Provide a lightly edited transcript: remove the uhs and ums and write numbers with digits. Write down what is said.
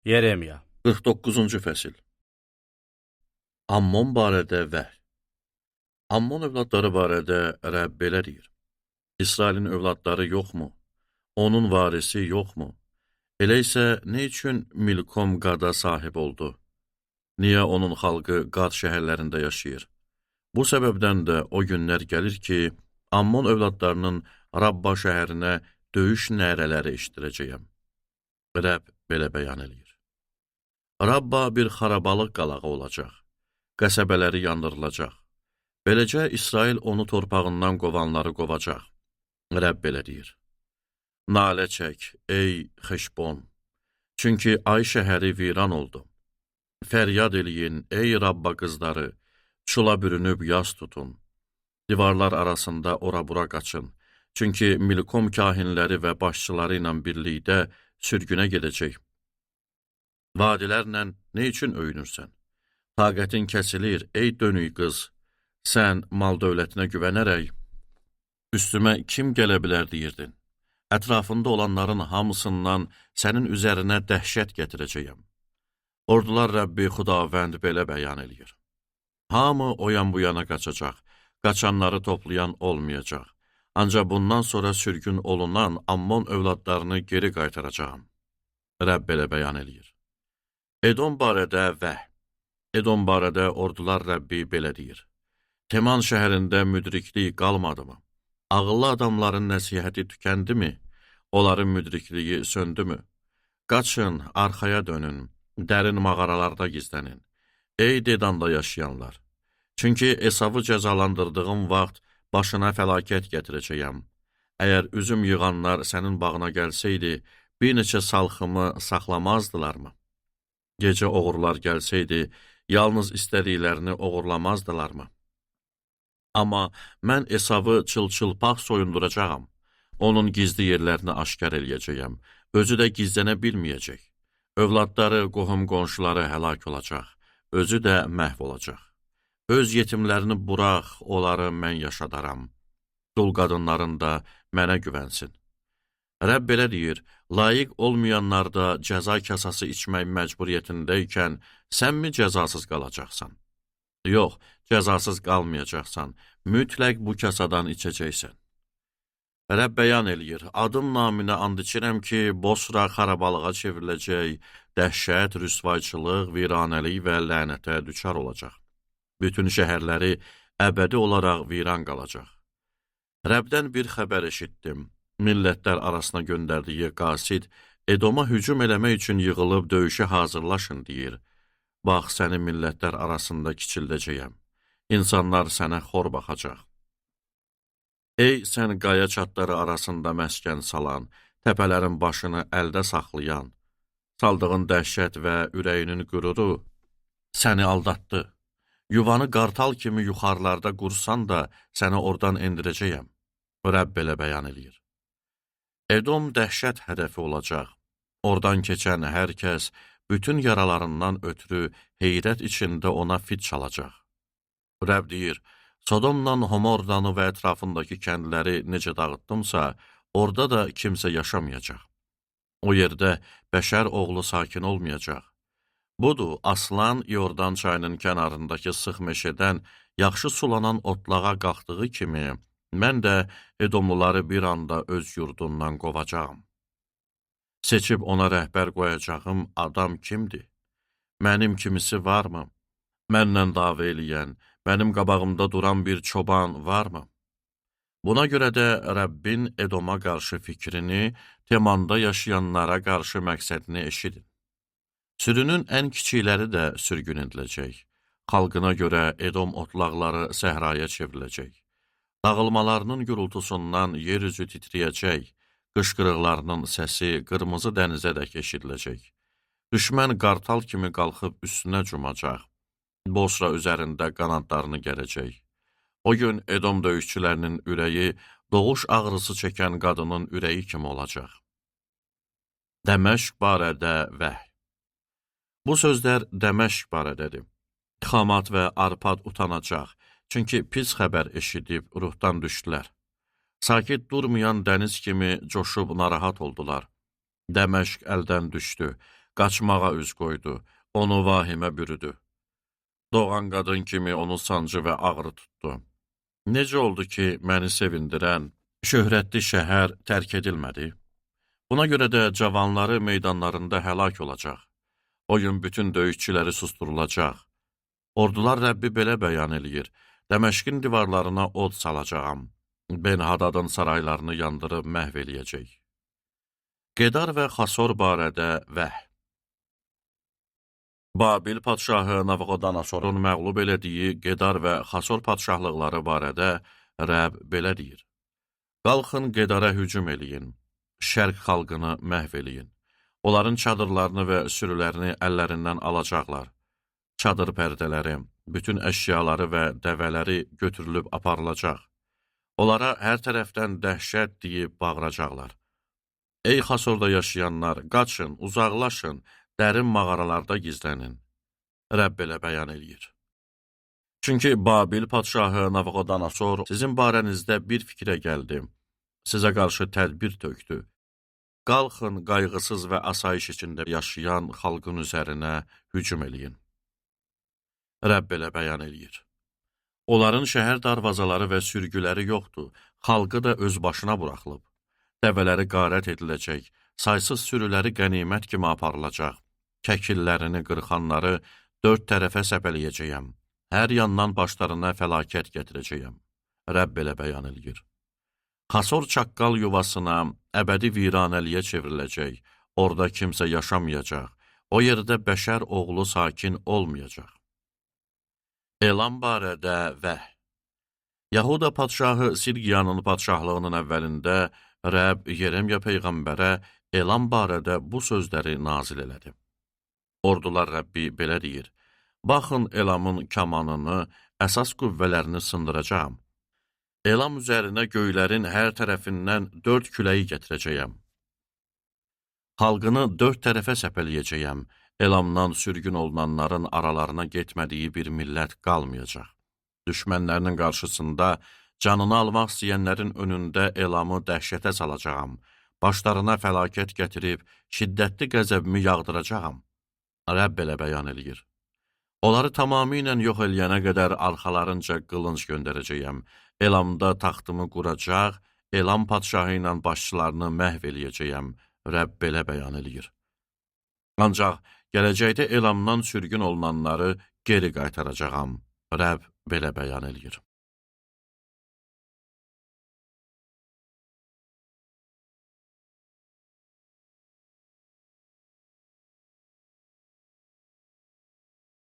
Yeremiya 49-cu fəsil. Ammon barədə vəhy. Ammon övladları barədə Rəbb belə deyir. İsrailin övladları yoxmu? Onun varisi yoxmu? Elə isə nə üçün Milkom qada sahib oldu? Niyə onun xalqı qad şəhərlərində yaşayır? Bu səbəbdən də o günlər gəlir ki, Ammon övladlarının Rabba şəhərinə döyüş nərələri eşidirəcəyəm. Rəbb belə bəyan edir. Rabba bir xarabalıq qalağı olacaq, qəsəbələri yandırılacaq. Beləcə İsrail onu torpağından qovanları qovacaq. Rəbb belə deyir. Nalə çək, ey Xeşbon, çünki ay şəhəri viran oldu. Fəryad eləyin, ey Rabba qızları, çula bürünüb yas tutun. Divarlar arasında ora-bura qaçın, çünki Milkom kahinləri və başçıları ilə birlikdə sürgünə gedəcək. Vadilərlə nə üçün öyünürsən? Taqətin kəsilir, ey dönük qız, sən mal dövlətinə güvənərək, üstümə kim gələ bilər deyirdin. Ətrafında olanların hamısından sənin üzərinə dəhşət gətirəcəyəm. Ordular Rəbbi Xudavənd belə bəyan edir. Hamı o yan bu yana qaçacaq, qaçanları toplayan olmayacaq. Ancaq bundan sonra sürgün olunan Ammon övladlarını geri qaytaracağım. Rəbb belə bəyan edir. Edom barədə vəhy. Edom barədə ordular Rəbbi belə deyir. Teman şəhərində müdriklik qalmadımı? Ağıllı adamların nəsihəti tükəndimi? Onların müdrikliyi söndümü? Qaçın, arxaya dönün, dərin mağaralarda gizlənin. Ey Dedanda yaşayanlar! Çünki Esavı cəzalandırdığım vaxt başına fəlakət gətirəcəyəm. Əgər üzüm yığanlar sənin bağına gəlsəydi, bir neçə salxımı saxlamazdılarmı? Gecə oğurlar gəlsəydi, yalnız istədiklərini oğurlamazdılarmı? Amma mən Esavı çılçılpaq soyunduracağam. Onun gizli yerlərini aşkar eləyəcəyəm. Özü də gizlənə bilməyəcək. Övladları, qohum-qonşuları həlak olacaq. Özü də məhv olacaq. Öz yetimlərini burax, onları mən yaşadaram. Dul qadınların da mənə güvənsin. Rəbb belə deyir, layiq olmayanlar da cəza kasası içmək məcburiyyətindəykən, sən mi cəzasız qalacaqsan? Yox, cəzasız qalmayacaqsan, mütləq bu kasadan içəcəksən. Rəbb bəyan eləyir, adım naminə and içirəm ki, Bosra xarabalığa çevriləcək, dəhşət, rüsvayçılıq, viranəlik və lənətə düçar olacaq. Bütün şəhərləri əbədi olaraq viran qalacaq. Rəbdən bir xəbər eşitdim. Millətlər arasına göndərdiyi qasid, Edoma hücum eləmək üçün yığılıb döyüşə hazırlaşın, deyir. Bax, səni millətlər arasında kiçildəcəyəm. İnsanlar sənə xor baxacaq. Ey sən qaya çatları arasında məskən salan, təpələrin başını əldə saxlayan, saldığın dəhşət və ürəyinin qüruru səni aldatdı. Yuvanı qartal kimi yuxarılarda qursan da səni oradan endirəcəyəm. Rəbb belə bəyan edir. Edom dəhşət hədəfi olacaq. Oradan keçən hər kəs bütün yaralarından ötürü heyrət içində ona fit çalacaq. Rəbb deyir, Sodomla Homordanı və ətrafındakı kəndləri necə dağıtdımsa, orada da kimsə yaşamayacaq. O yerdə bəşər oğlu sakin olmayacaq. Budur, aslan Yordan çayının kənarındakı sıx meşədən yaxşı sulanan otlağa qalxdığı kimi, mən də Edomluları bir anda öz yurdundan qovacağım. Seçib ona rəhbər qoyacağım adam kimdir? Mənim kimisi varmı? Mənlə dava eləyən, mənim qabağımda duran bir çoban varmı? Buna görə də Rəbbin Edoma qarşı fikrini, Temanda yaşayanlara qarşı məqsədini eşidin. Sürünün ən kiçikləri də sürgün ediləcək. Xalqına görə Edom otlaqları səhraya çevriləcək. Dağılmalarının gürültusundan yer üzü titriyəcək. Qışqırıqlarının səsi qırmızı dənizə dək eşidiləcək. Düşmən qartal kimi qalxıb üstünə cumacaq. Bosra üzərində qanadlarını gərəcək. O gün Edom döyüşçülərinin ürəyi doğuş ağrısı çəkən qadının ürəyi kimi olacaq. Dəməşq barədə vəhy. Bu sözlər Dəməşq barədədir. Xamat və Arpad utanacaq, çünki pis xəbər eşidib ruhdan düşdülər. Sakit durmayan dəniz kimi coşub narahat oldular. Dəməşq əldən düşdü. qaçmağa üz qoydu, onu vahimə bürüdü. Doğan qadın kimi onu sancı və ağrı tutdu. Necə oldu ki, məni sevindirən, şöhrətli şəhər tərk edilmədi? Buna görə də cavanları meydanlarında həlak olacaq. O gün bütün döyüşçüləri susturulacaq. Ordular Rəbbi belə bəyan eləyir. Dəməşqin divarlarına od salacağam. Ben-Hadadın saraylarını yandırıb məhv eləyəcək. Gedar və Xasor barədə vəh. Babil padşahı Navoxodonosorun məğlub elədiyi Gedar və Xasor padşahlıqları barədə Rəbb belə deyir. Qalxın Gedara hücum eləyin. Şərq xalqını məhv eləyin. Onların çadırlarını və sürülərini əllərindən alacaqlar. Çadır pərdələri, bütün əşyaları və dəvələri götürülüb aparılacaq. Onlara hər tərəfdən dəhşət deyib bağıracaqlar. Ey Xasorda yaşayanlar, qaçın, uzaqlaşın, dərin mağaralarda gizlənin. Rəbb belə bəyan eləyir. Çünki Babil padşahı Navoxodonosor sizin barənizdə bir fikrə gəldi. Sizə qarşı tədbir tökdü. Qalxın, qayğısız və asayiş içində yaşayan xalqın üzərinə hücum eləyin. Rəbb belə bəyan eləyir. Onların şəhər darvazaları və sürgüləri yoxdur, xalqı da öz başına buraxılıb. Dəvələri qarət ediləcək, saysız sürüləri qənimət kimi aparılacaq. Kəkillərini, qırxanları dörd tərəfə səpələyəcəyəm. Hər yandan başlarına fəlakət gətirəcəyəm. Rəbb belə bəyan eləyir. Xasor çaqqal yuvasına, əbədi viranəliyə çevriləcək, orada kimsə yaşamayacaq, o yerdə bəşər oğlu sakin olmayacaq. Elam barədə vəh. Yahuda padşahı Sirgiyanın padşahlığının əvvəlində Rəbb Yeremya peyğəmbərə Elam barədə bu sözləri nazil elədi. Ordular Rəbbi belə deyir, baxın Elamın kamanını, əsas qüvvələrini sındıracağam. Elam üzərinə göylərin hər tərəfindən dörd küləyi gətirəcəyəm. Xalqını dörd tərəfə səpələyəcəyəm. Elamdan sürgün olunanların aralarına getmədiyi bir millət qalmayacaq. Düşmənlərinin qarşısında canını almaq istəyənlərin önündə Elamı dəhşətə salacağam. Başlarına fəlakət gətirib, şiddətli qəzəbimi yağdıracağam. Rəbb belə bəyan eləyir. Onları tamamilə yox eləyənə qədər arxalarınca qılınc göndərəcəyəm. Elamda taxtımı quracaq, Elam padşahı ilə başçılarını məhv eləyəcəyəm. Rəbb belə bəyan eləyir. Ancaq gələcəkdə Elamdan sürgün olunanları geri qaytaracağam. Rəbb belə bəyan eləyir.